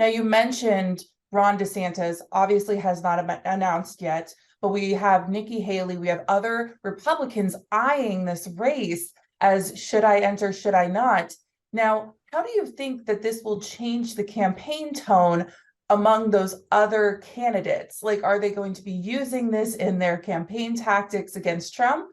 Now, you mentioned Ron DeSantis obviously has not announced yet, but we have Nikki Haley, we have other Republicans eyeing this race as should I enter, should I not? Now, how do you think that this will change the campaign tone among those other candidates? Like, are they going to be using this in their campaign tactics against Trump?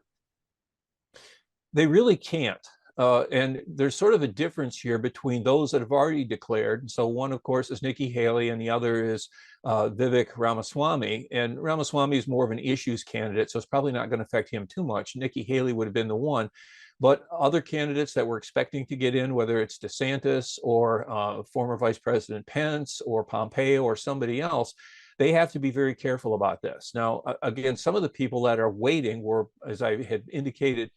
They really can't. And there's sort of a difference here between those that have already declared. So one, of course, is Nikki Haley, and the other is Vivek Ramaswamy. And Ramaswamy is more of an issues candidate, so it's probably not going to affect him too much. Nikki Haley would have been the one. But other candidates that we're expecting to get in, whether it's DeSantis or former Vice President Pence or Pompeo or somebody else, they have to be very careful about this. Now, again, some of the people that are waiting were, as I had indicated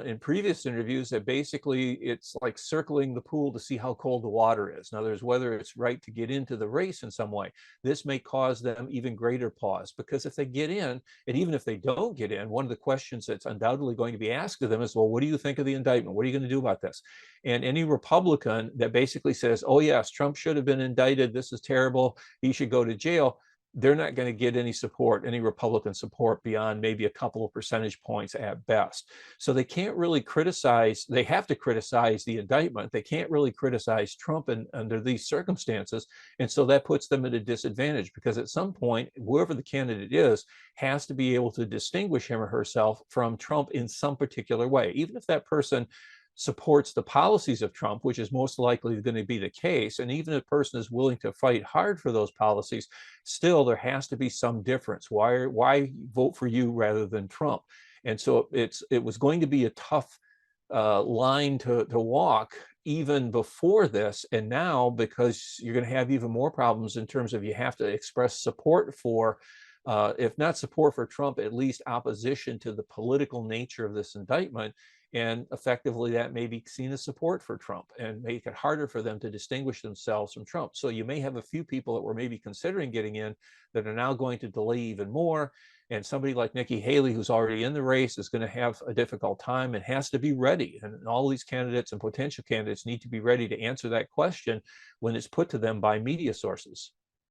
in previous interviews, that basically it's like circling the pool to see how cold the water is. In other words, whether it's right to get into the race in some way. This may cause them even greater pause, because if they get in, and even if they don't get in, one of the questions that's undoubtedly going to be asked of them is, well, what do you think of the indictment? What are you going to do about this? And any Republican that basically says, oh yes, Trump should have been indicted, this is terrible, he should go to jail, they're not going to get any support, any Republican support, beyond maybe a couple of percentage points at best. So they can't really criticize, they have to criticize the indictment. They can't really criticize Trump under these circumstances. And so that puts them at a disadvantage, because at some point, whoever the candidate is has to be able to distinguish him or herself from Trump in some particular way. Even if that person supports the policies of Trump, which is most likely going to be the case, and even if a person is willing to fight hard for those policies, still there has to be some difference. Why vote for you rather than Trump? And so it was going to be a tough line to walk even before this. And now, because you're going to have even more problems in terms of you have to express support for if not support for Trump, at least opposition to the political nature of this indictment. And effectively, that may be seen as support for Trump and make it harder for them to distinguish themselves from Trump. So you may have a few people that were maybe considering getting in that are now going to delay even more. And somebody like Nikki Haley, who's already in the race, is going to have a difficult time and has to be ready. And all these candidates and potential candidates need to be ready to answer that question when it's put to them by media sources.